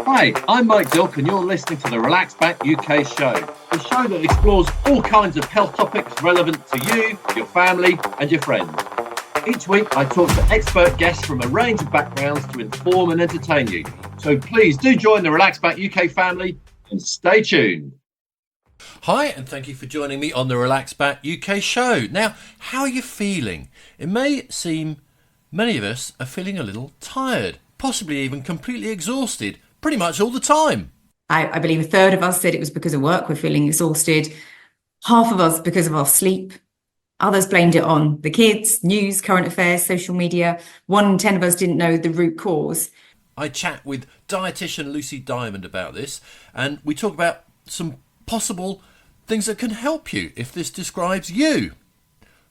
Hi, I'm Mike Dilk and you're listening to the Relax Back UK show, the show that explores all kinds of health topics relevant to you, your family and your friends. Each week I talk to expert guests from a range of backgrounds to inform and entertain you. So please do join the Relax Back UK family and stay tuned. Hi, and thank you for joining me on the Relax Back UK show. Now, how are you feeling? It may seem many of us are feeling a little tired, possibly even completely exhausted, pretty much all the time. I believe a third of us said it was because of work, we're feeling exhausted. Half of us because of our sleep. Others blamed it on the kids, news, current affairs, social media. 1 in 10 of us didn't know the root cause. I chat with dietitian Lucy Diamond about this, and we talk about some possible things that can help you if this describes you.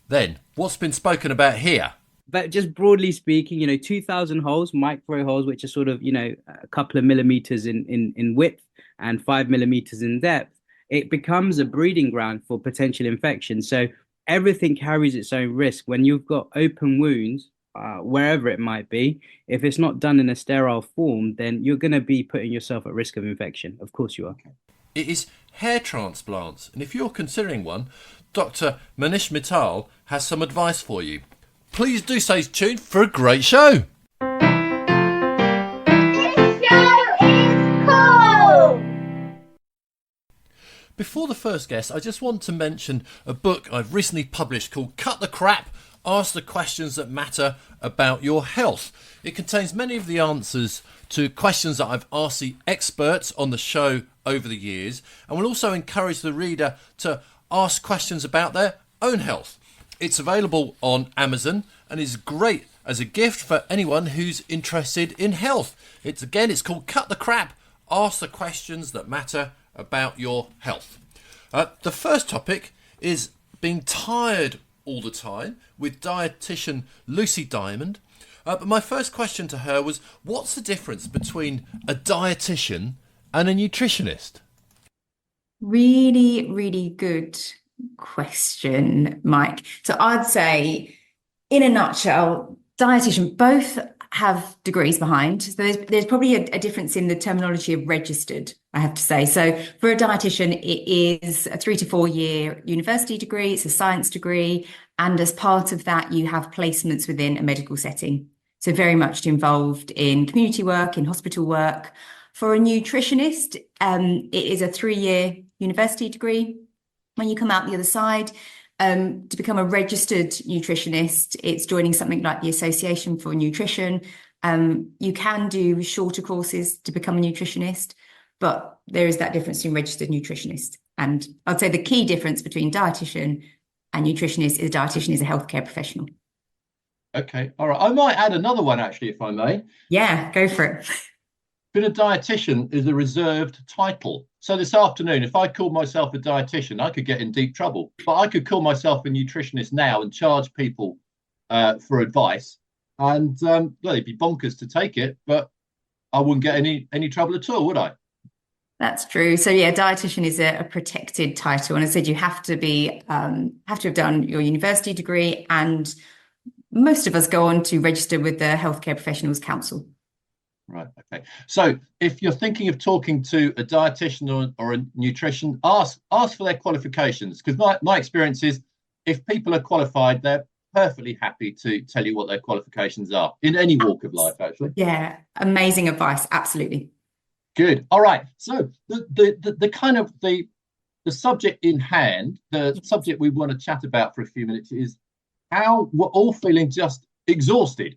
Then, what's been spoken about here? But just broadly speaking, 2,000 holes, micro holes, which are sort of, a couple of millimeters in width and 5 millimeters in depth, it becomes a breeding ground for potential infection. So everything carries its own risk. When you've got open wounds, wherever it might be, if it's not done in a sterile form, then you're going to be putting yourself at risk of infection. Of course you are. It is hair transplants. And if you're considering one, Dr. Manish Mittal has some advice for you. Please do stay tuned for a great show. This show is cool! Before the first guest, I just want to mention a book I've recently published called Cut the Crap, Ask the Questions That Matter About Your Health. It contains many of the answers to questions that I've asked the experts on the show over the years, and will also encourage the reader to ask questions about their own health. It's available on Amazon and is great as a gift for anyone who's interested in health. It's called Cut the Crap, Ask the Questions That Matter About Your Health. The first topic is being tired all the time with dietitian Lucy Diamond. But my first question to her was, what's the difference between a dietitian and a nutritionist? Really, really good question, Mike. So I'd say, in a nutshell, dietitian, both have degrees behind. So there's probably a difference in the terminology of registered, I have to say. So for a dietitian, it is a 3 to 4 year university degree. It's a science degree. And as part of that, you have placements within a medical setting. So very much involved in community work, in hospital work. For a nutritionist, it is a 3-year university degree. When you come out the other side, to become a registered nutritionist, it's joining something like the Association for Nutrition. You can do shorter courses to become a nutritionist, but there is that difference between registered nutritionist. And I'd say the key difference between dietitian and nutritionist is a dietitian is a healthcare professional. Okay, all right. I might add another one actually, if I may. Yeah, go for it. Being a dietitian is a reserved title. So this afternoon, if I called myself a dietitian, I could get in deep trouble. But I could call myself a nutritionist now and charge people for advice. And well, they'd be bonkers to take it, but I wouldn't get any trouble at all, would I? That's true. So yeah, dietitian is a protected title. And I said you have to have done your university degree, and most of us go on to register with the Healthcare Professionals Council. Right. Okay. So if you're thinking of talking to a dietitian or a nutrition, ask for their qualifications, because my experience is if people are qualified, they're perfectly happy to tell you what their qualifications are in any walk of life, actually. Yeah. Amazing advice. Absolutely. Good. All right. So the kind of the subject in hand, the subject we want to chat about for a few minutes is how we're all feeling just exhausted.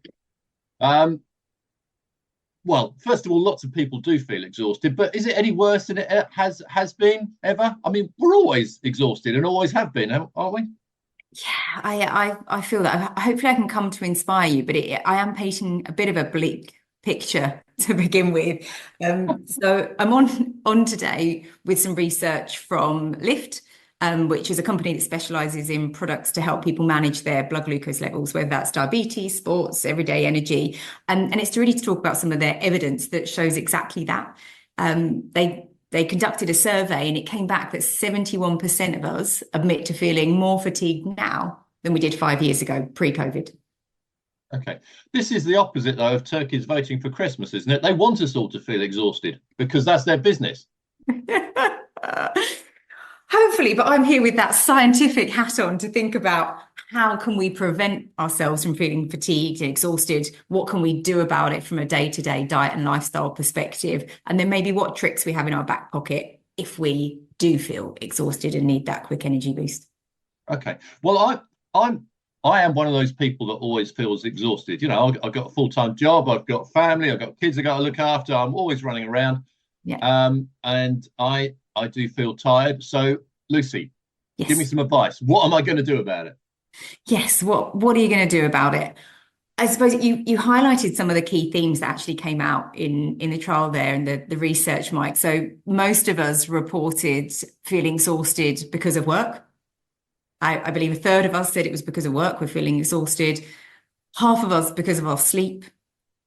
Well, first of all, lots of people do feel exhausted, but is it any worse than it has been ever? I mean, we're always exhausted and always have been, aren't we? Yeah, I feel that. Hopefully I can come to inspire you, but I am painting a bit of a bleak picture to begin with. So I'm on today with some research from Lift, which is a company that specializes in products to help people manage their blood glucose levels, whether that's diabetes, sports, everyday energy. And it's really to talk about some of their evidence that shows exactly that. They conducted a survey and it came back that 71% of us admit to feeling more fatigued now than we did 5 years ago, pre-COVID. Okay. This is the opposite, though, of turkeys voting for Christmas, isn't it? They want us all to feel exhausted because that's their business. Hopefully, but I'm here with that scientific hat on to think about how can we prevent ourselves from feeling fatigued and exhausted? What can we do about it from a day-to-day diet and lifestyle perspective? And then maybe what tricks we have in our back pocket if we do feel exhausted and need that quick energy boost. Okay. Well, I am one of those people that always feels exhausted. You know, I've got a full-time job, I've got family, I've got kids I've got to look after. I'm always running around. Yeah. And I do feel tired. So, Lucy, Yes. give me some advice. What am I going to do about it? Yes. What are you going to do about it? I suppose you highlighted some of the key themes that actually came out in the trial there and the research, Mike. So most of us reported feeling exhausted because of work. I believe a third of us said it was because of work. We're feeling exhausted. Half of us because of our sleep.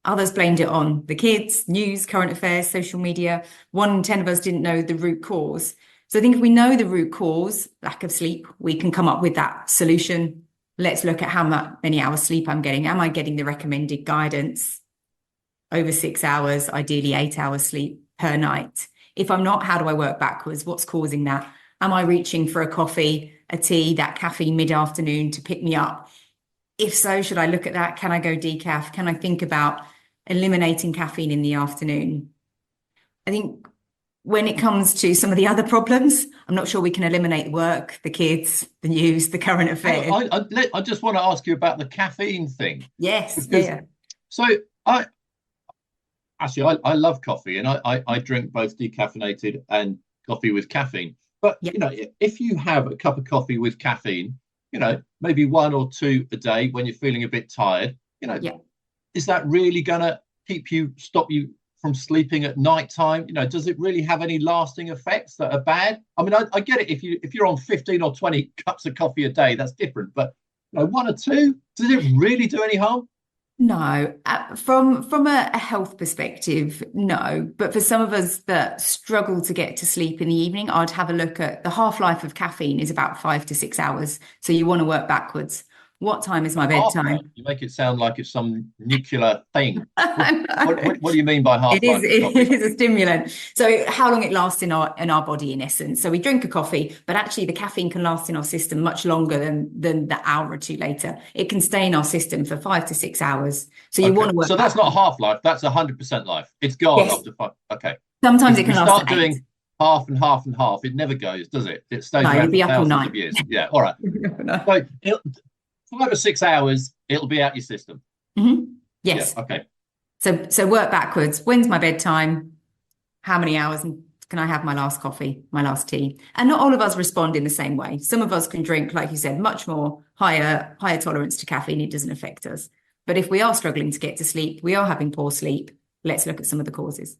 Others blamed it on the kids, news, current affairs, social media. 1 in 10 of us didn't know the root cause. So I think if we know the root cause, lack of sleep, we can come up with that solution. Let's look at how many hours sleep I'm getting. Am I getting the recommended guidance? Over 6 hours, ideally 8 hours sleep per night. If I'm not, how do I work backwards? What's causing that? Am I reaching for a coffee, a tea, that caffeine mid-afternoon to pick me up? If so, should I look at that? Can I go decaf? Can I think about eliminating caffeine in the afternoon? I think when it comes to some of the other problems, I'm not sure we can eliminate the work, the kids, the news, the current affairs. I just want to ask you about the caffeine thing. Yes. Because, yeah. So I love coffee, and I drink both decaffeinated and coffee with caffeine. But Yep. you know, if you have a cup of coffee with caffeine, you know, maybe 1 or 2 a day when you're feeling a bit tired, you know, Yep. is that really going to stop you from sleeping at night time? You know, does it really have any lasting effects that are bad? I mean, I get it if you're on 15 or 20 cups of coffee a day, that's different. But you know, 1 or 2, does it really do any harm? No, from a health perspective, no. But for some of us that struggle to get to sleep in the evening, I'd have a look at the half-life of caffeine is about 5 to 6 hours. So you want to work backwards. What time is my bedtime? You make it sound like it's some nuclear thing. I know. What do you mean by It is, half-life of coffee? it is a stimulant. So how long it lasts in our body, in essence. So we drink a coffee, but actually the caffeine can last in our system much longer than the hour or two later. It can stay in our system for 5 to 6 hours. So you want to work. So that's not half-life, that's 100% life. It's gone Yes. after 5. Okay. Sometimes it If can we last start at 8. doing half and half and half, it never goes, does it? It stays No, around you'll be for up all thousands night. of years. Yeah, all right. No. So 5 or 6 hours, it'll be out your system. Mhm. Yes. Yeah, okay. So work backwards. When's my bedtime? How many hours can I have my last coffee, my last tea? And not all of us respond in the same way. Some of us can drink, like you said, much more higher tolerance to caffeine. It doesn't affect us. But if we are struggling to get to sleep, we are having poor sleep, let's look at some of the causes.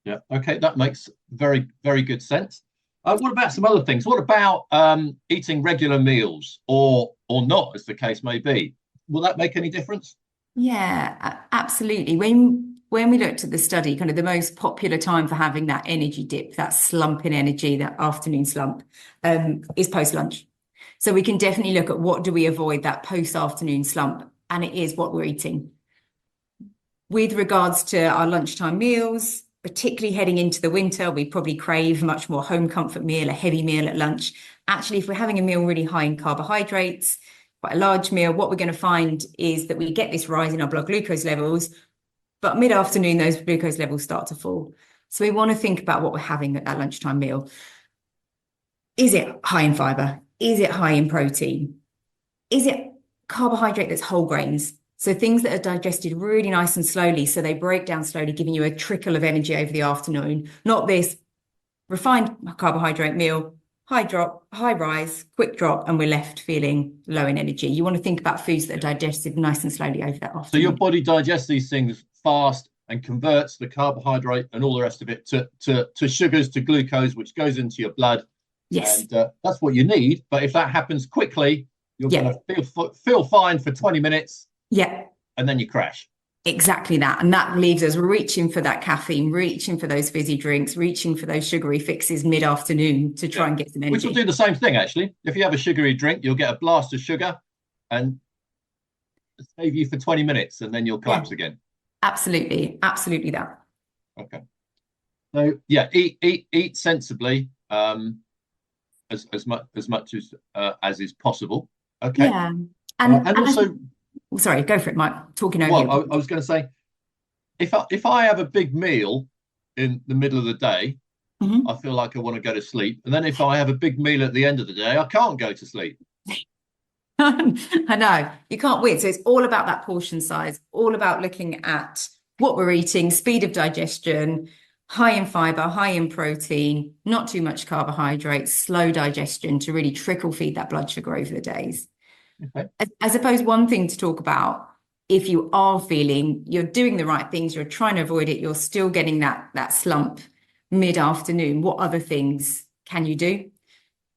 Yeah, okay, that makes very, very good sense. What about some other things? What about eating regular meals or not, as the case may be? Will that make any difference? Yeah, absolutely. When we looked at the study, kind of the most popular time for having that energy dip, that slump in energy, that afternoon slump, is post-lunch. So we can definitely look at what do we avoid that post-afternoon slump, and it is what we're eating. With regards to our lunchtime meals, particularly heading into the winter, we probably crave a much more home comfort meal, a heavy meal at lunch. Actually, if we're having a meal really high in carbohydrates, quite a large meal, what we're going to find is that we get this rise in our blood glucose levels, but mid-afternoon, those glucose levels start to fall. So we want to think about what we're having at that lunchtime meal. Is it high in fiber? Is it high in protein? Is it carbohydrate that's whole grains? So things that are digested really nice and slowly, so they break down slowly, giving you a trickle of energy over the afternoon, not this refined carbohydrate meal, high drop, high rise, quick drop, and we're left feeling low in energy. You want to think about foods that are digested nice and slowly over that afternoon. So your body digests these things fast and converts the carbohydrate and all the rest of it to sugars, to glucose, which goes into your blood. Yes. And that's what you need. But if that happens quickly, you're going to feel fine for 20 minutes. Yeah. And then you crash. Exactly that. And that leaves us reaching for that caffeine, reaching for those fizzy drinks, reaching for those sugary fixes mid-afternoon to try and get some energy. Which will do the same thing, actually. If you have a sugary drink, you'll get a blast of sugar. And save you for 20 minutes and then you'll collapse again. Absolutely that. Okay. So yeah, eat sensibly, as much as is possible. Okay. Yeah. And also, sorry, go for it, Mike. Talking over well, you. I was going to say, if I have a big meal in the middle of the day, I feel like I want to go to sleep. And then if I have a big meal at the end of the day, I can't go to sleep. I know you can't win. So it's all about that portion size, all about looking at what we're eating, speed of digestion, high in fiber, high in protein, not too much carbohydrates, slow digestion to really trickle feed that blood sugar over the days. Okay. I suppose one thing to talk about, if you are feeling you're doing the right things, you're trying to avoid it, you're still getting that slump mid-afternoon, what other things can you do?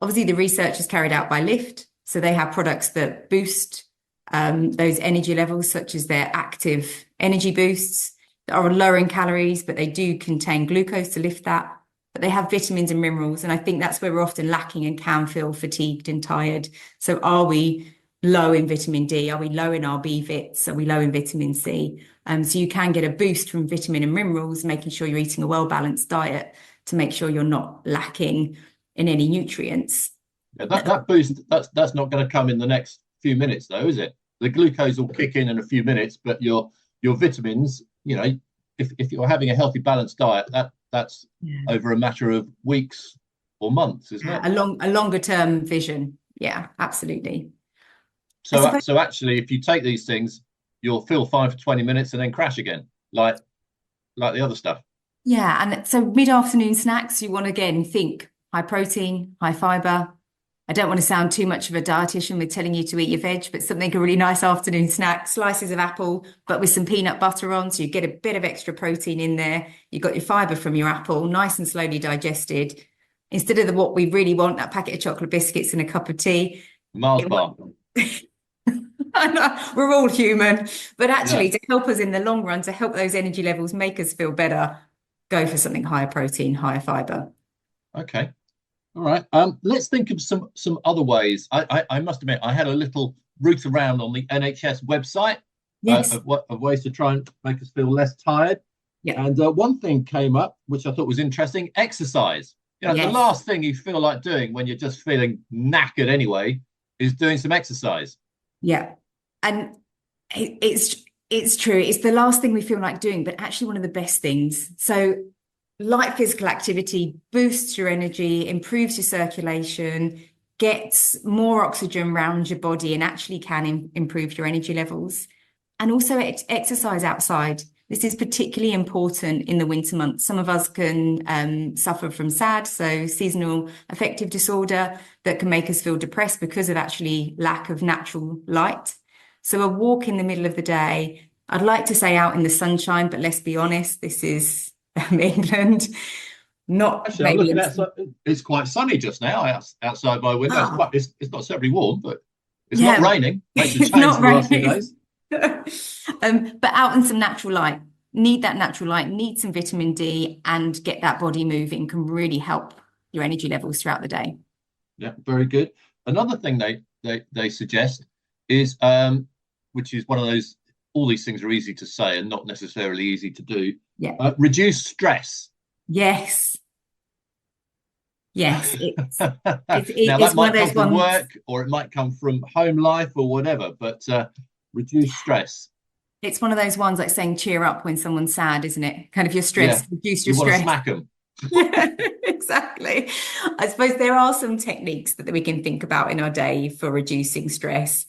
Obviously, the research is carried out by Lift. So they have products that boost those energy levels, such as their active energy boosts that are lower in calories, but they do contain glucose to lift that. But they have vitamins and minerals. And I think that's where we're often lacking and can feel fatigued and tired. So are we low in vitamin D? Are we low in our B vits? Are we low in vitamin C? So you can get a boost from vitamin and minerals, making sure you're eating a well-balanced diet to make sure you're not lacking in any nutrients. Yeah, that boost, that's not going to come in the next few minutes, though, is it? The glucose will kick in a few minutes, but your vitamins, if you're having a healthy, balanced diet, that's over a matter of weeks or months, isn't it? A longer term vision. Yeah, absolutely. So actually, if you take these things, you'll feel fine for 20 minutes and then crash again, like the other stuff. Yeah, and so mid-afternoon snacks, you want to again think high protein, high fiber. I don't want to sound too much of a dietitian with telling you to eat your veg, but something a really nice afternoon snack, slices of apple, but with some peanut butter on, so you get a bit of extra protein in there. You've got your fiber from your apple, nice and slowly digested. Instead of what we really want, that packet of chocolate biscuits and a cup of tea. Mars bar. I know, we're all human, but actually to help us in the long run, to help those energy levels make us feel better, go for something higher protein, higher fiber. Okay. All right. Let's think of some other ways. I must admit, I had a little root around on the NHS website of ways to try and make us feel less tired. Yeah. And one thing came up, which I thought was interesting: exercise. The last thing you feel like doing when you're just feeling knackered anyway is doing some exercise. Yeah. And it's true. It's the last thing we feel like doing, but actually one of the best things. So light physical activity boosts your energy, improves your circulation, gets more oxygen around your body, and actually can improve your energy levels. And also exercise outside. This is particularly important in the winter months. Some of us can suffer from SAD, so seasonal affective disorder, that can make us feel depressed because of actually lack of natural light. So a walk in the middle of the day, I'd like to say out in the sunshine, but let's be honest, this is England. Not actually, I'm looking outside. It's quite sunny just now outside my window. It's not terribly warm, but it's not raining. Makes a change in the last few days. But out in some natural light, need that natural light, need some vitamin D, and get that body moving can really help your energy levels throughout the day. Yeah, very good. Another thing they suggest is, which is one of those, all these things are easy to say and not necessarily easy to do. Yeah. Reduce stress. Yes. Yes. Now it's that might come from work, or it might come from home life or whatever, but reduce stress. It's one of those ones like saying cheer up when someone's sad, isn't it? Kind of you're stressed, reduce your stress. You want to smack them. Yeah, exactly. I suppose there are some techniques that we can think about in our day for reducing stress.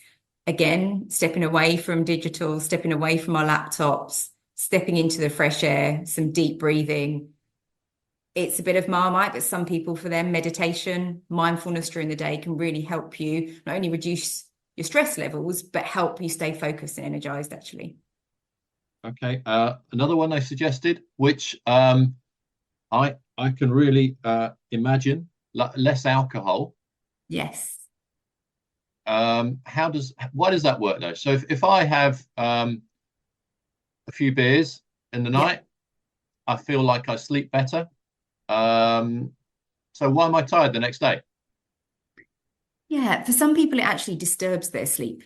Again, stepping away from digital, stepping away from our laptops, stepping into the fresh air, some deep breathing. It's a bit of Marmite, but some people, for them, meditation, mindfulness during the day can really help you not only reduce your stress levels, but help you stay focused and energized, actually. Okay. Another one they suggested, which I can really imagine, less alcohol. Yes. Why does that work though? So if I have a few beers in the night, I feel like I sleep better. So why am I tired the next day? Yeah, for some people, it actually disturbs their sleep.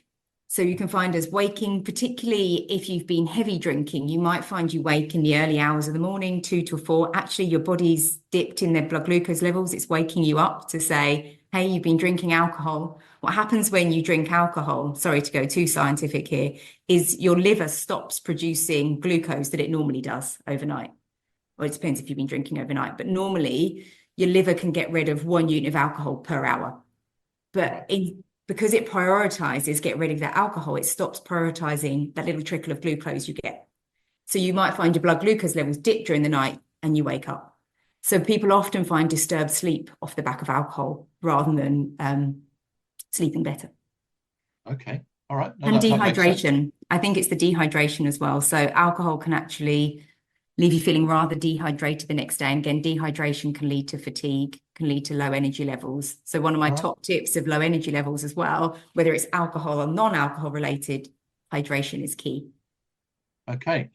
So you can find us waking, particularly if you've been heavy drinking, you might find you wake in the early hours of the morning, 2 to 4. Actually, your body's dipped in their blood glucose levels. It's waking you up to say, hey, you've been drinking alcohol. What happens when you drink alcohol, sorry to go too scientific here, is your liver stops producing glucose that it normally does overnight. Well, it depends if you've been drinking overnight, but normally your liver can get rid of 1 unit of alcohol per hour. But because it prioritizes get rid of that alcohol, it stops prioritizing that little trickle of glucose you get. So you might find your blood glucose levels dip during the night and you wake up. So people often find disturbed sleep off the back of alcohol rather than sleeping better. Okay. All right. No, And that makes sense. dehydration. I think it's the dehydration as well. So alcohol can actually leave you feeling rather dehydrated the next day. And again, dehydration can lead to fatigue, can lead to low energy levels. So one of my top tips of low energy levels as well, whether it's alcohol or non-alcohol related, hydration is key. Okay.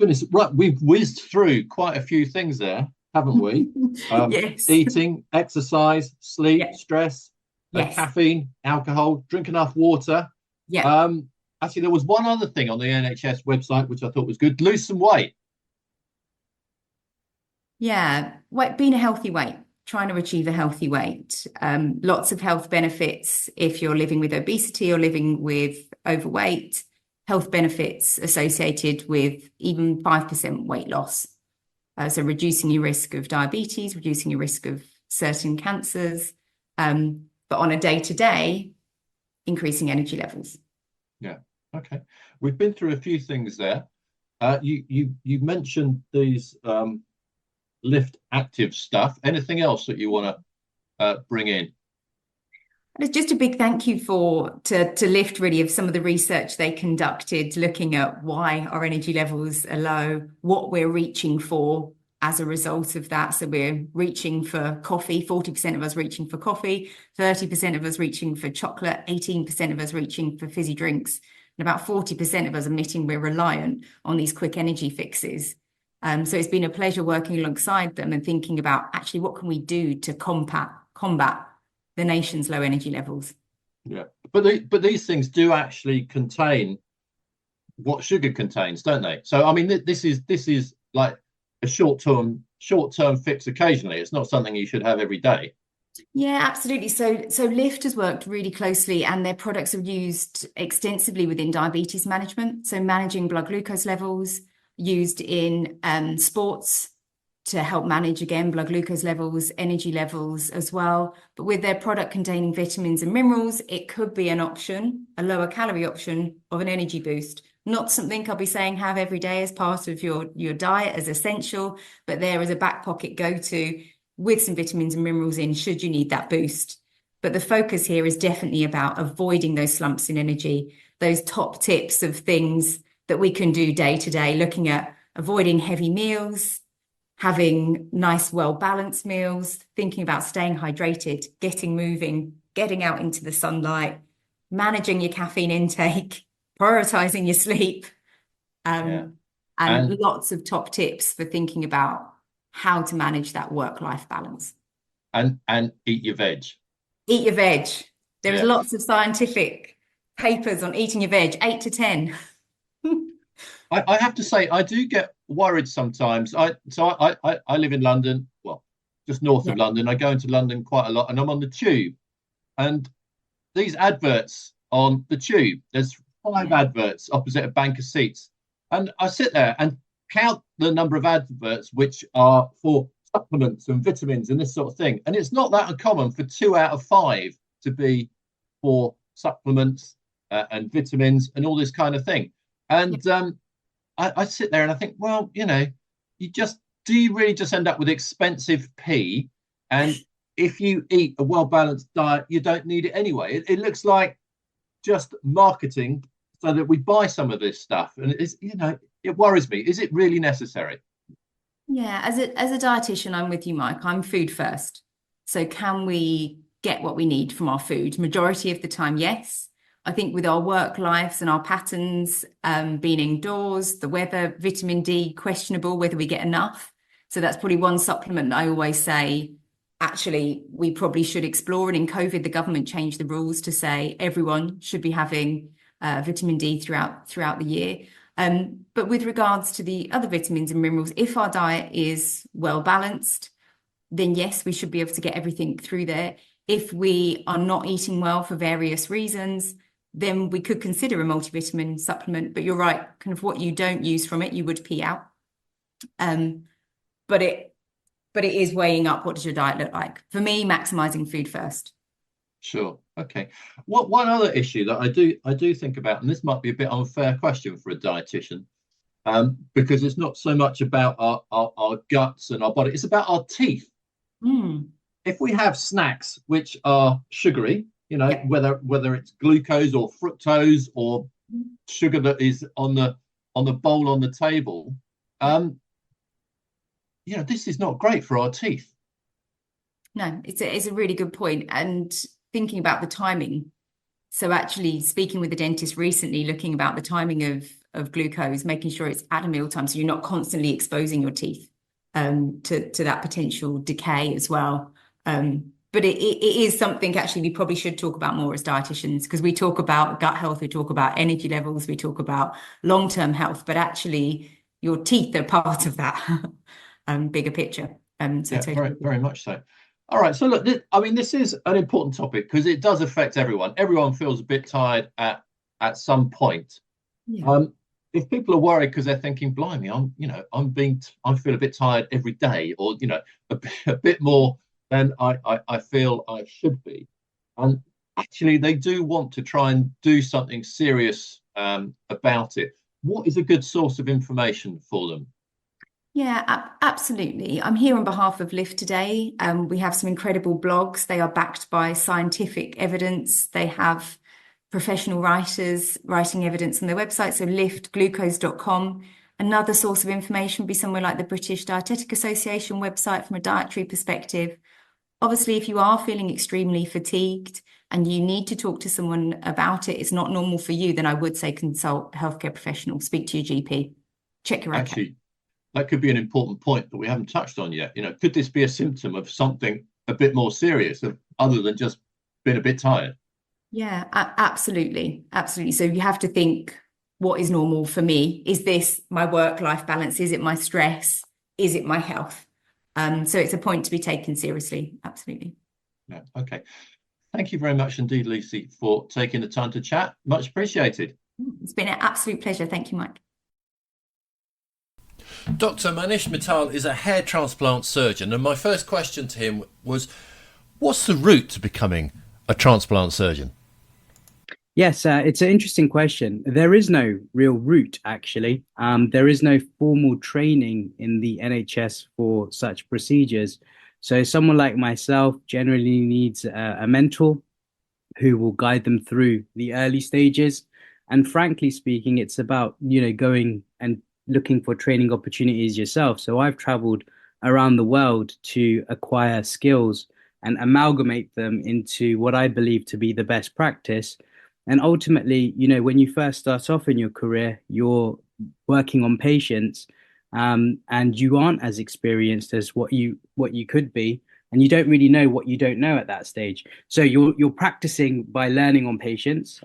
Goodness, right. We've whizzed through quite a few things there, haven't we? Yes. Eating, exercise, sleep, Yes. stress, Yes. caffeine, alcohol, drink enough water. Yeah. Actually, there was one other thing on the NHS website which I thought was good: lose some weight. Yeah. Being a healthy weight, trying to achieve a healthy weight. Lots of health benefits if you're living with obesity or living with overweight, health benefits associated with even 5% weight loss. So reducing your risk of diabetes, reducing your risk of certain cancers, but on a day-to-day, increasing energy levels. Yeah. Okay. We've been through a few things there. You mentioned these Lift active stuff. Anything else that you want to bring in? It's just a big thank you to Lift, really, of some of the research they conducted, looking at why our energy levels are low, what we're reaching for as a result of that. So we're reaching for coffee, 40% of us reaching for coffee, 30% of us reaching for chocolate, 18% of us reaching for fizzy drinks, and about 40% of us admitting we're reliant on these quick energy fixes. So it's been a pleasure working alongside them and thinking about actually what can we do to combat the nation's low energy levels. Yeah, but these things do actually contain what sugar contains, don't they? So I mean, this is like a short-term fix occasionally. It's not something you should have every day. Yeah, absolutely. So Lift has worked really closely, and their products are used extensively within diabetes management. So managing blood glucose levels, used in sports to help manage, again, blood glucose levels, energy levels as well. But with their product containing vitamins and minerals, it could be an option, a lower calorie option of an energy boost. Not something I'll be saying have every day as part of your diet as essential, but there is a back pocket go-to with some vitamins and minerals in should you need that boost. But the focus here is definitely about avoiding those slumps in energy, those top tips of things that we can do day to day, looking at avoiding heavy meals, having nice, well-balanced meals, thinking about staying hydrated, getting moving, getting out into the sunlight, managing your caffeine intake, prioritizing your sleep, and lots of top tips for thinking about how to manage that work-life balance. And eat your veg. Eat your veg. There is lots of scientific papers on eating your veg, 8 to 10. I have to say, I do get worried sometimes. I live in London, well, just north of London. I go into London quite a lot, and I'm on the tube. And these adverts on the tube, there's 5 adverts opposite a bank of seats. And I sit there and count the number of adverts which are for supplements and vitamins and this sort of thing. And it's not that uncommon for 2 out of 5 to be for supplements and vitamins and all this kind of thing. And I sit there and I think, well, you know, do you really just end up with expensive pee? And if you eat a well-balanced diet, you don't need it anyway. It looks like just marketing so that we buy some of this stuff. And it's, you know, it worries me. Is it really necessary? Yeah, as a dietitian, I'm with you, Mike. I'm food first. So can we get what we need from our food? Majority of the time, yes. I think with our work lives and our patterns, being indoors, the weather, vitamin D, questionable whether we get enough. So that's probably one supplement that I always say, actually, we probably should explore. And in COVID, the government changed the rules to say everyone should be having vitamin D throughout the year. But with regards to the other vitamins and minerals, if our diet is well balanced, then yes, we should be able to get everything through there. If we are not eating well for various reasons, then we could consider a multivitamin supplement. But you're right, kind of what you don't use from it, you would pee out. But it is weighing up, what does your diet look like? For me, maximizing food first. Sure. Okay. One other issue that I do think about, and this might be a bit unfair question for a dietitian, because it's not so much about our guts and our body, it's about our teeth. If we have snacks which are sugary, whether it's glucose or fructose or sugar that is on the bowl on the table, this is not great for our teeth. No, it's a really good point. And thinking about the timing. So actually speaking with the dentist recently, looking about the timing of glucose, making sure it's at a mealtime, so you're not constantly exposing your teeth to that potential decay as well. But it is something actually we probably should talk about more as dietitians, because we talk about gut health, we talk about energy levels, we talk about long-term health, but actually your teeth are part of that bigger picture. Very, very much so. All right. So look, this is an important topic because it does affect everyone. Everyone feels a bit tired at some point. Yeah. If people are worried because they're thinking, blimey, I feel a bit tired every day, or a bit more than I feel I should be. And actually, they do want to try and do something serious about it. What is a good source of information for them? Yeah, absolutely. I'm here on behalf of Lift today. We have some incredible blogs. They are backed by scientific evidence. They have professional writers writing evidence on their website, so liftglucose.com. Another source of information would be somewhere like the British Dietetic Association website from a dietary perspective. Obviously, if you are feeling extremely fatigued and you need to talk to someone about it, it's not normal for you, then I would say consult a healthcare professional, speak to your GP, check your Actually, that could be an important point that we haven't touched on yet. Could this be a symptom of something a bit more serious, other than just being a bit tired? Yeah, absolutely. Absolutely. So you have to think, what is normal for me? Is this my work-life balance? Is it my stress? Is it my health? So it's a point to be taken seriously. Absolutely. Yeah. Okay. Thank you very much indeed, Lucy, for taking the time to chat. Much appreciated. It's been an absolute pleasure. Thank you, Mike. Dr. Manish Mittal is a hair transplant surgeon, and my first question to him was, what's the route to becoming a transplant surgeon? Yes, it's an interesting question. There is no real route, actually. There is no formal training in the NHS for such procedures. So someone like myself generally needs a mentor who will guide them through the early stages. And frankly speaking, it's about, going and looking for training opportunities yourself. So I've traveled around the world to acquire skills and amalgamate them into what I believe to be the best practice. And ultimately, when you first start off in your career, you're working on patients, and you aren't as experienced as what you could be, and you don't really know what you don't know at that stage. So you're practicing by learning on patients,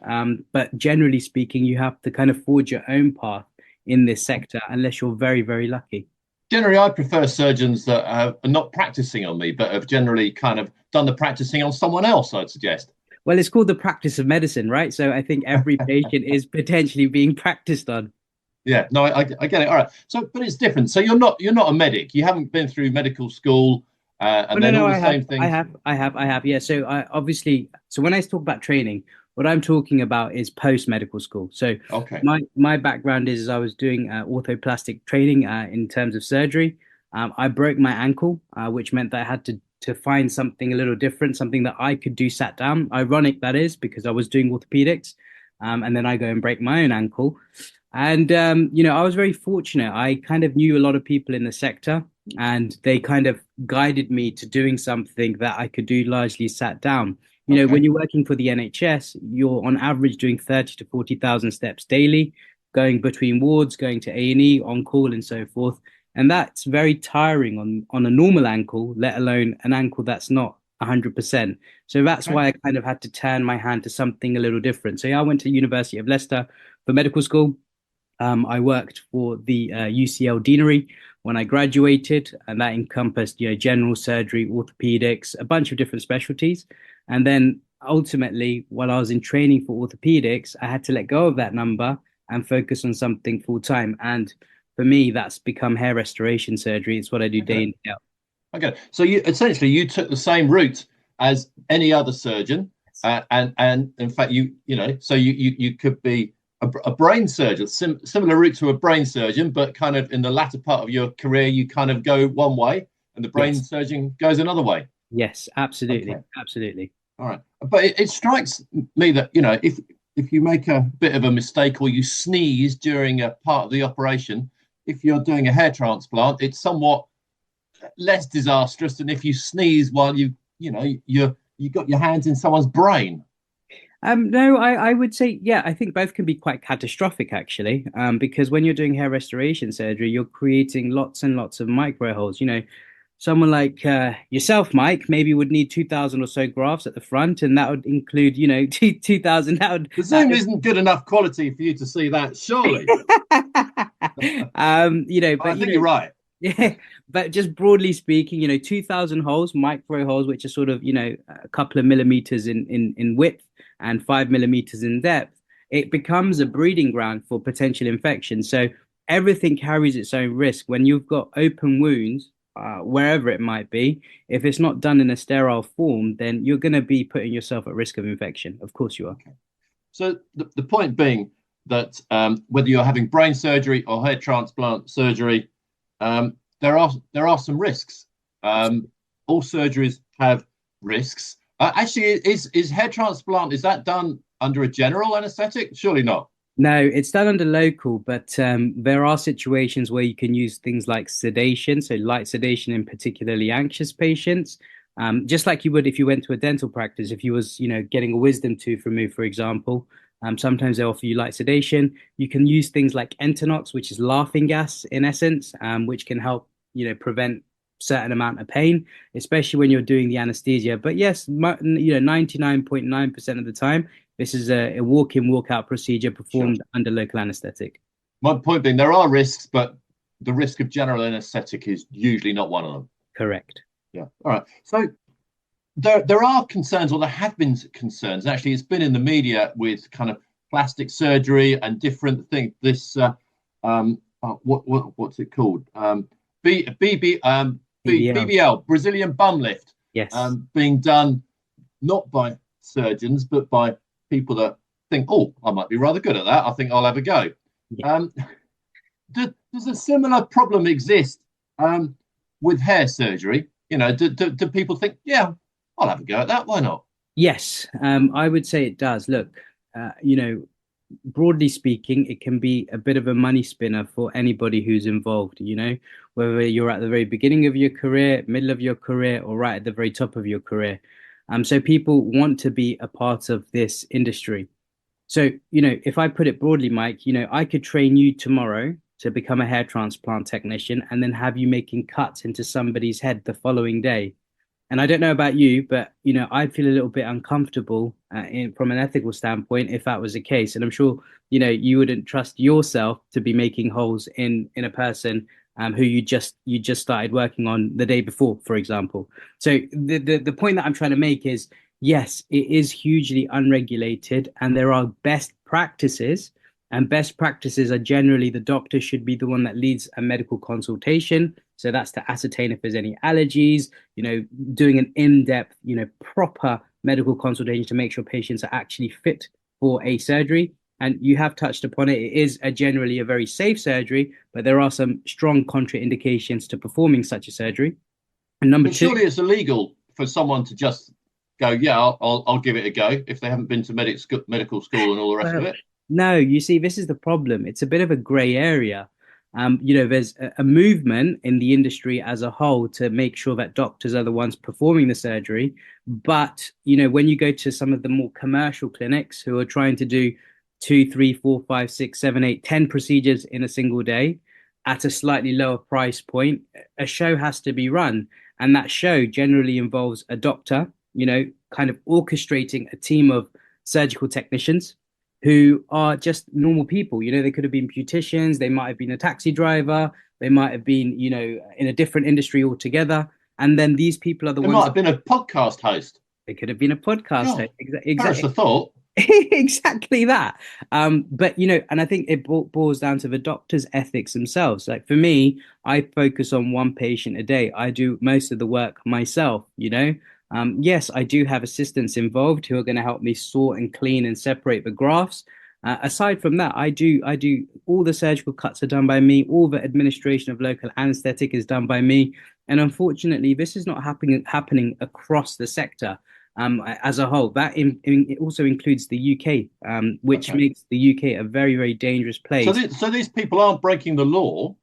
but generally speaking, you have to kind of forge your own path in this sector, unless you're very, very lucky. Generally, I prefer surgeons that are not practicing on me, but have generally kind of done the practicing on someone else, I'd suggest. Well, it's called the practice of medicine, right? So I think every patient is potentially being practiced on. Yeah, no, I get it. All right. So, but it's different. So you're not a medic. You haven't been through medical school, and then all the same things. I have. Yeah. So so when I talk about training, what I'm talking about is post-medical school. So okay. My background is I was doing orthoplastic training in terms of surgery. I broke my ankle, which meant that I had to find something a little different, something that I could do sat down. Ironic that is, because I was doing orthopedics, and then I go and break my own ankle. And I was very fortunate. I kind of knew a lot of people in the sector, and they kind of guided me to doing something that I could do largely sat down. When you're working for the NHS, you're on average doing 30 to 40,000 steps daily, going between wards, going to A&E, on call, and so forth. And that's very tiring on a normal ankle, let alone an ankle that's not 100%. So that's Okay. why I kind of had to turn my hand to something a little different. So yeah, I went to the University of Leicester for medical school. I worked for the UCL Deanery when I graduated, and that encompassed, general surgery, orthopedics, a bunch of different specialties. And then ultimately, while I was in training for orthopedics, I had to let go of that number and focus on something full time. And for me, that's become hair restoration surgery. It's what I do day Okay. in, day out. Okay. So you took the same route as any other surgeon, and in fact so you could be a brain surgeon, similar route to a brain surgeon, but kind of in the latter part of your career, you kind of go one way, and the brain Yes, surgeon goes another way. yes, absolutely, Okay. absolutely. All right. But it strikes me that, if you make a bit of a mistake or you sneeze during a part of the operation, if you're doing a hair transplant, it's somewhat less disastrous than if you sneeze while you got your hands in someone's brain. No, I would say, yeah, I think both can be quite catastrophic actually, because when you're doing hair restoration surgery, you're creating lots and lots of micro holes. Someone like yourself, Mike, maybe would need 2,000 or so grafts at the front, and that would include, 2,000. The Zoom isn't good enough quality for you to see that, surely. But I think you're right. yeah, but just broadly speaking, 2,000 holes, micro holes, which are sort of, a couple of millimeters in width and 5 millimeters in depth, it becomes a breeding ground for potential infection. So everything carries its own risk. When you've got open wounds, wherever it might be, if it's not done in a sterile form, then you're going to be putting yourself at risk of infection. Of course you are. Okay. So the point being that whether you're having brain surgery or hair transplant surgery, there are some risks. All surgeries have risks. Actually, is hair transplant, is that done under a general anesthetic? Surely not. No, it's done under local, but there are situations where you can use things like sedation, so light sedation in particularly anxious patients, just like you would if you went to a dental practice, if you was, getting a wisdom tooth removed, for example. Sometimes they offer you light sedation. You can use things like Entonox, which is laughing gas in essence, which can help, prevent certain amount of pain, especially when you're doing the anesthesia. But yes, 99.9% of the time, this is a walk-in, walk-out procedure Sure. performed under local anesthetic. My point being, there are risks, but the risk of general anesthetic is usually not one of them. Correct. Yeah. All right. So there are concerns, or there have been concerns. Actually, it's been in the media with kind of plastic surgery and different things. This what's it called? BBL. BBL, Brazilian bum lift, Yes. being done not by surgeons but by people that think, oh, I might be rather good at that. I think I'll have a go. Yeah. Does a similar problem exist with hair surgery? Do people think, yeah, I'll have a go at that. Why not? Yes, I would say it does. Look, broadly speaking, it can be a bit of a money spinner for anybody who's involved, whether you're at the very beginning of your career, middle of your career, or right at the very top of your career. So people want to be a part of this industry. So, if I put it broadly, Mike, I could train you tomorrow to become a hair transplant technician and then have you making cuts into somebody's head the following day. And I don't know about you, but I'd feel a little bit uncomfortable from an ethical standpoint if that was the case. And I'm sure you wouldn't trust yourself to be making holes in a person who you just started working on the day before, for example. So the point that I'm trying to make is, yes, it is hugely unregulated, and there are best practices. And best practices are generally the doctor should be the one that leads a medical consultation. So that's to ascertain if there's any allergies, doing an in-depth, proper medical consultation to make sure patients are actually fit for a surgery. And you have touched upon it. It is generally a very safe surgery, but there are some strong contraindications to performing such a surgery. And number But two, surely it's illegal for someone to just go, yeah, I'll give it a go if they haven't been to medical school and all the rest of it. no, you see, this is the problem. It's a bit of a gray area. There's a movement in the industry as a whole to make sure that doctors are the ones performing the surgery. But, when you go to some of the more commercial clinics who are trying to do 2, 3, 4, 5, 6, 7, 8, 10 procedures in a single day at a slightly lower price point, a show has to be run. And that show generally involves a doctor, kind of orchestrating a team of surgical technicians who are just normal people. They could have been beauticians, they might have been a taxi driver, they might have been, in a different industry altogether. And then these people are the It ones might have been a podcast host. they could have been a podcast God, host. perish the thought. Exactly that. But and I think it boils down to the doctor's ethics themselves. Like for me, I focus on one patient a day. I do most of the work myself. Yes, I do have assistants involved who are going to help me sort and clean and separate the grafts. Aside from that, I do all the surgical cuts are done by me, all the administration of local anesthetic is done by me. And unfortunately, this is not happening across the sector as a whole. That it also includes the UK, which makes the UK a very, very dangerous place. So these people aren't breaking the law,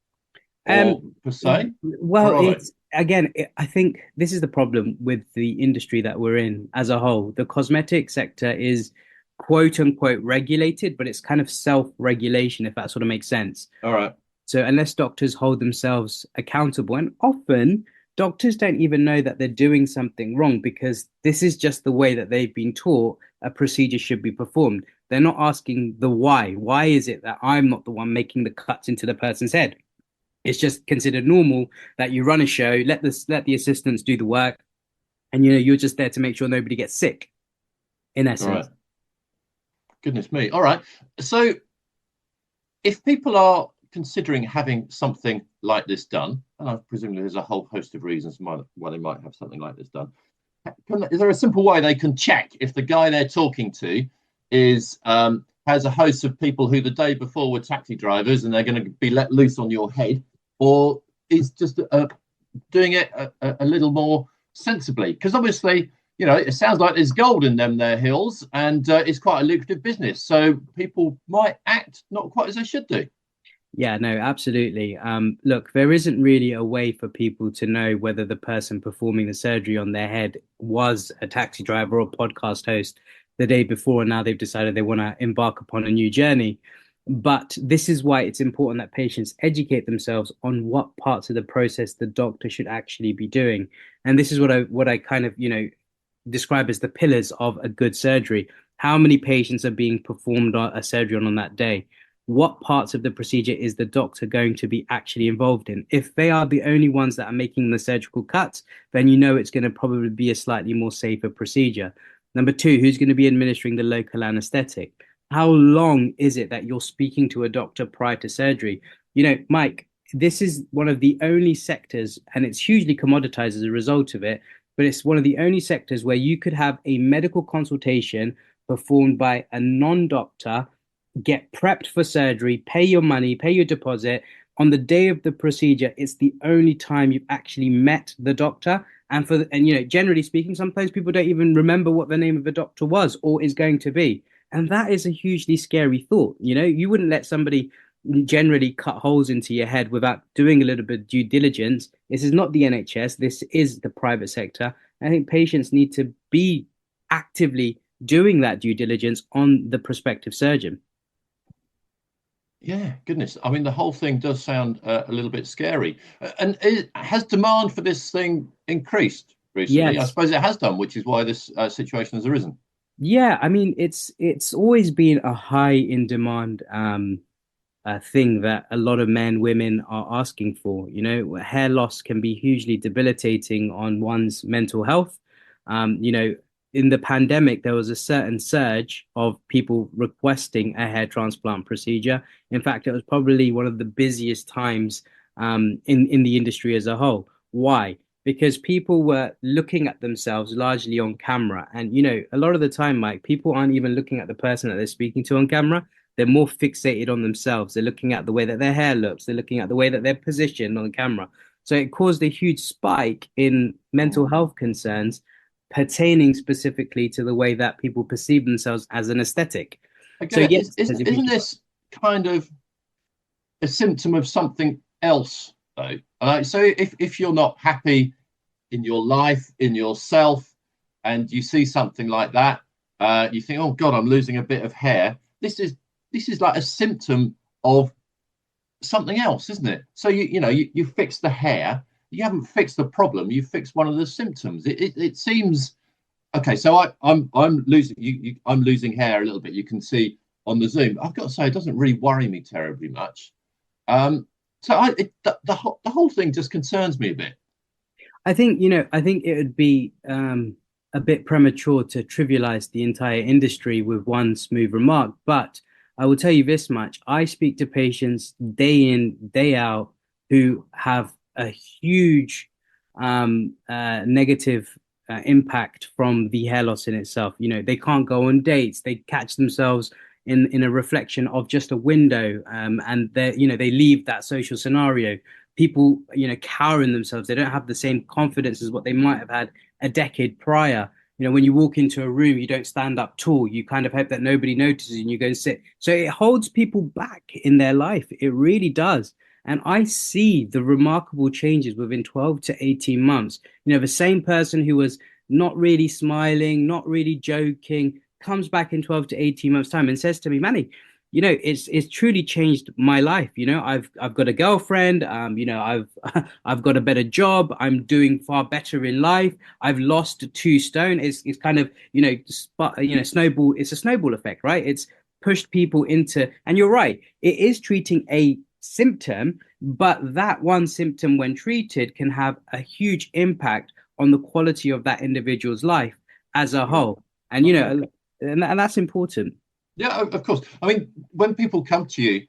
per se? Well, I think this is the problem with the industry that we're in as a whole. The cosmetic sector is quote unquote regulated, but it's kind of self-regulation, if that sort of makes sense. All right. So unless doctors hold themselves accountable, and often doctors don't even know that they're doing something wrong because this is just the way that they've been taught a procedure should be performed. They're not asking the why. Why is it that I'm not the one making the cuts into the person's head? It's just considered normal that you run a show, let the assistants do the work, and you're just there to make sure nobody gets sick, in essence. All right. Goodness me. All right. So if people are considering having something like this done, and I presume there's a whole host of reasons why they might have something like this done, is there a simple way they can check if the guy they're talking to is has a host of people who the day before were taxi drivers and they're going to be let loose on your head, or is just doing it a little more sensibly? Because obviously, it sounds like there's gold in their hills, and it's quite a lucrative business. So people might act not quite as they should do. Yeah, no, absolutely. Look, there isn't really a way for people to know whether the person performing the surgery on their head was a taxi driver or podcast host the day before, and now they've decided they want to embark upon a new journey. But this is why it's important that patients educate themselves on what parts of the process the doctor should actually be doing. And this is what I kind of, describe as the pillars of a good surgery. How many patients are being performed a surgery on that day? What parts of the procedure is the doctor going to be actually involved in? If they are the only ones that are making the surgical cuts, then it's going to probably be a slightly more safer procedure. Number two, who's going to be administering the local anesthetic? How long is it that you're speaking to a doctor prior to surgery? Mike, this is one of the only sectors, and it's hugely commoditized as a result of it, but it's one of the only sectors where you could have a medical consultation performed by a non-doctor, get prepped for surgery, pay your money, pay your deposit. On the day of the procedure, it's the only time you've actually met the doctor. And generally speaking, sometimes people don't even remember what the name of the doctor was or is going to be. And that is a hugely scary thought. You wouldn't let somebody generally cut holes into your head without doing a little bit of due diligence. This is not the NHS. This is the private sector. I think patients need to be actively doing that due diligence on the prospective surgeon. Yeah, goodness. I mean, the whole thing does sound a little bit scary. And has demand for this thing increased recently? Yes. I suppose it has done, which is why this situation has arisen. Yeah, I mean, it's always been a high in demand thing that a lot of men, women are asking for. Hair loss can be hugely debilitating on one's mental health. In the pandemic, there was a certain surge of people requesting a hair transplant procedure. In fact, it was probably one of the busiest times in the industry as a whole. Why? Because people were looking at themselves largely on camera. And, a lot of the time, Mike, people aren't even looking at the person that they're speaking to on camera. They're more fixated on themselves. They're looking at the way that their hair looks. They're looking at the way that they're positioned on camera. So it caused a huge spike in mental health concerns pertaining specifically to the way that people perceive themselves as an aesthetic. Again, so yes, isn't this kind of a symptom of something else, though? So if you're not happy in your life, in yourself, and you see something like that, you think, oh God, I'm losing a bit of hair. This is like a symptom of something else, isn't it? So you fix the hair, you haven't fixed the problem. You fixed one of the symptoms. It seems okay. So I'm losing I'm losing hair a little bit. You can see on the Zoom. I've got to say, it doesn't really worry me terribly much. So the whole thing just concerns me a bit. I think, I think it would be a bit premature to trivialize the entire industry with one smooth remark, but I will tell you this much. I speak to patients day in, day out who have a huge negative impact from the hair loss in itself. They can't go on dates. They catch themselves in a reflection of just a window, and they leave that social scenario. People, cowering themselves. They don't have the same confidence as what they might have had a decade prior. When you walk into a room, you don't stand up tall. You kind of hope that nobody notices and you go and sit. So it holds people back in their life. It really does. And I see the remarkable changes within 12 to 18 months. The same person who was not really smiling, not really joking, comes back in 12 to 18 months time and says to me, Manny, it's truly changed my life. I've got a girlfriend. I've got a better job. I'm doing far better in life. I've lost 2 stone. It's kind of, snowball. It's a snowball effect, right? It's pushed people into, and you're right. It is treating a symptom, but that one symptom, when treated, can have a huge impact on the quality of that individual's life as a whole. And, and that's important. Yeah, of course. I mean, when people come to you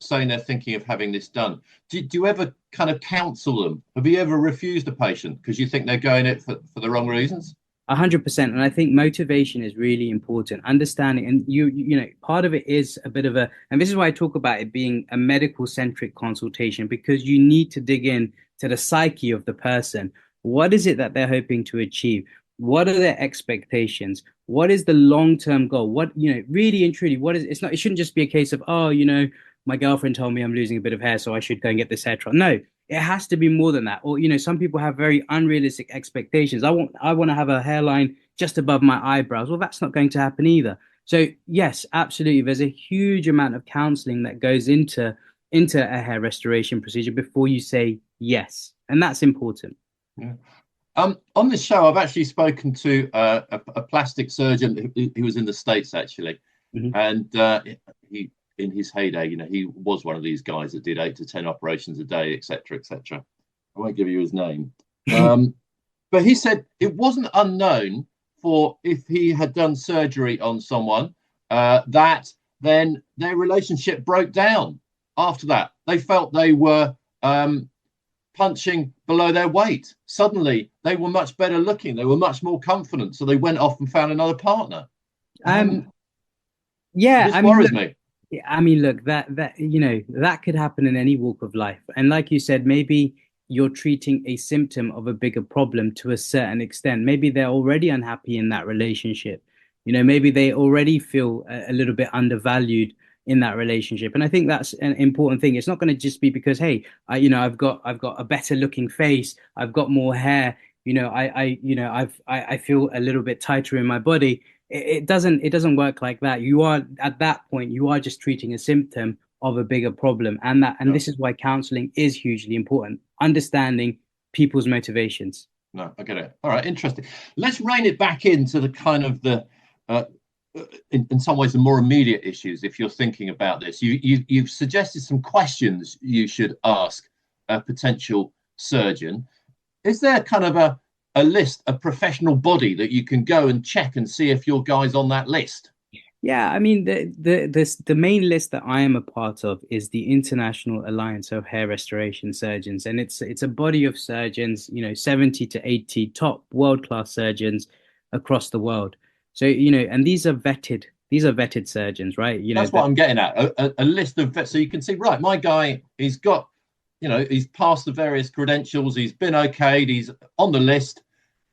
saying they're thinking of having this done, do you ever kind of counsel them? Have you ever refused a patient because you think they're going it for the wrong reasons? 100%. And I think motivation is really important. Understanding, and part of it is a bit of and this is why I talk about it being a medical centric consultation, because you need to dig in to the psyche of the person. What is it that they're hoping to achieve? What are their expectations? What is the long-term goal? What, really and truly, it shouldn't just be a case of, my girlfriend told me I'm losing a bit of hair, so I should go and get this hair transplant. No, it has to be more than that. Or, some people have very unrealistic expectations. I want to have a hairline just above my eyebrows. Well, that's not going to happen either. So yes, absolutely. There's a huge amount of counseling that goes into a hair restoration procedure before you say yes. And that's important. Yeah. On this show, I've actually spoken to a plastic surgeon who was in the States, actually. Mm-hmm. And he, in his heyday, he was one of these guys that did 8 to 10 operations a day, etc., etc. I won't give you his name. But he said it wasn't unknown for, if he had done surgery on someone, that then their relationship broke down after that. They felt they were punching below their weight. Suddenly they were much better looking, they were much more confident, so they went off and found another partner. This worries me. I mean, look, that could happen in any walk of life. And like you said, maybe you're treating a symptom of a bigger problem to a certain extent. Maybe they're already unhappy in that relationship. Maybe they already feel a little bit undervalued in that relationship. And I think that's an important thing. It's not going to just be because, hey, I've got a better looking face, I've got more hair, I feel a little bit tighter in my body. It doesn't work like that. You are, at that point, you are just treating a symptom of a bigger problem. And this is why counseling is hugely important. Understanding people's motivations. No, I get it. All right, interesting. Let's rein it back into the kind of in some ways the more immediate issues. If you're thinking about this, you've suggested some questions you should ask a potential surgeon. Is there kind of a list, a professional body that you can go and check and see if your guy's on that list? Yeah, I mean, the main list that I am a part of is the International Alliance of Hair Restoration Surgeons, and it's a body of surgeons, 70 to 80 top world-class surgeons across the world. So, and these are vetted surgeons, right? That's what I'm getting at. A list of vets, so you can see, right, my guy, he's got, he's passed the various credentials, he's been okayed, he's on the list,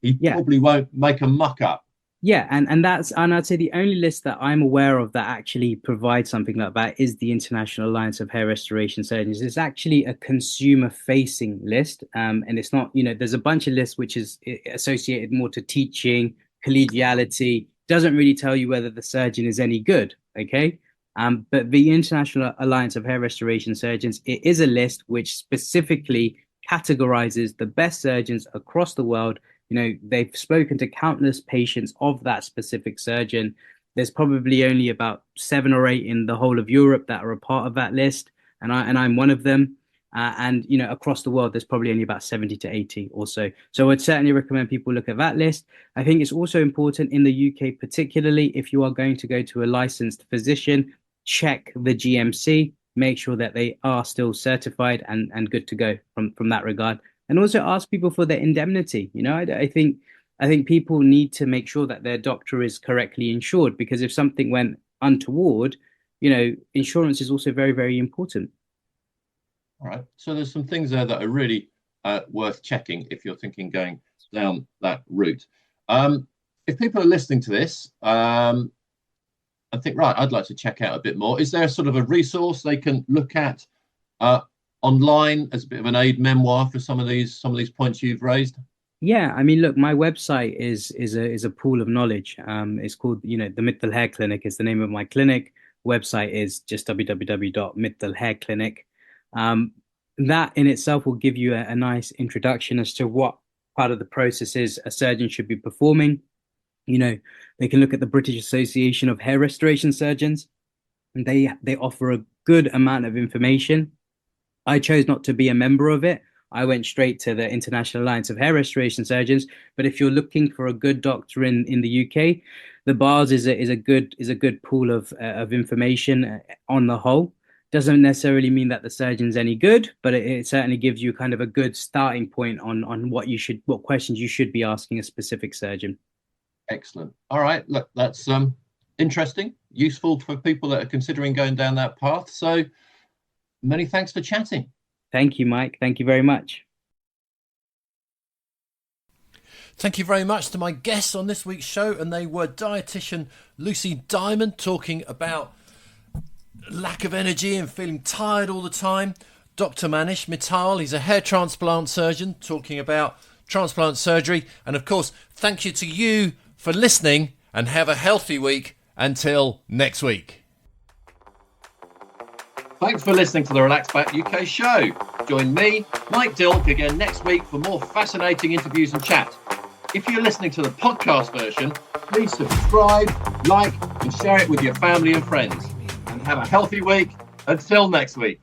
he probably won't make a muck up. Yeah, and I'd say the only list that I'm aware of that actually provides something like that is the International Alliance of Hair Restoration Surgeons. It's actually a consumer-facing list, and it's not, there's a bunch of lists which is associated more to teaching, collegiality, doesn't really tell you whether the surgeon is any good, okay? But the International Alliance of Hair Restoration Surgeons, it is a list which specifically categorizes the best surgeons across the world. They've spoken to countless patients of that specific surgeon. There's probably only about 7 or 8 in the whole of Europe that are a part of that list, and I'm one of them. And across the world, there's probably only about 70 to 80 or so. So I'd certainly recommend people look at that list. I think it's also important in the UK, particularly if you are going to go to a licensed physician, check the GMC, make sure that they are still certified and good to go from that regard. And also ask people for their indemnity. I think people need to make sure that their doctor is correctly insured, because if something went untoward, insurance is also very, very important. All right. So there's some things there that are really worth checking if you're thinking going down that route. If people are listening to this, I think, right, I'd like to check out a bit more. Is there sort of a resource they can look at online as a bit of an aid memoir for some of these points you've raised? Yeah, I mean, look, my website is a pool of knowledge. It's called, the Mittal Hair Clinic is the name of my clinic. Website is just www.mittalhairclinic. That in itself will give you a nice introduction as to what part of the processes a surgeon should be performing. They can look at the British Association of Hair Restoration Surgeons, and they offer a good amount of information. I chose not to be a member of it. I went straight to the International Alliance of Hair Restoration Surgeons. But if you're looking for a good doctor in the UK, the BARS is a good pool of information on the whole. Doesn't necessarily mean that the surgeon's any good, but it certainly gives you kind of a good starting point on what questions you should be asking a specific surgeon. Excellent. All right. Look, that's interesting, useful for people that are considering going down that path. So many thanks for chatting. Thank you, Mike. Thank you very much. Thank you very much to my guests on this week's show, and they were dietitian Lucy Diamond, talking about lack of energy and feeling tired all the time. Dr. Manish Mittal, he's a hair transplant surgeon, talking about transplant surgery. And of course, thank you to you for listening, and have a healthy week until next week. Thanks for listening to the Relax Back UK show. Join me, Mike Dilk, again next week for more fascinating interviews and chat. If you're listening to the podcast version, please subscribe, like, and share it with your family and friends. And have a healthy week until next week.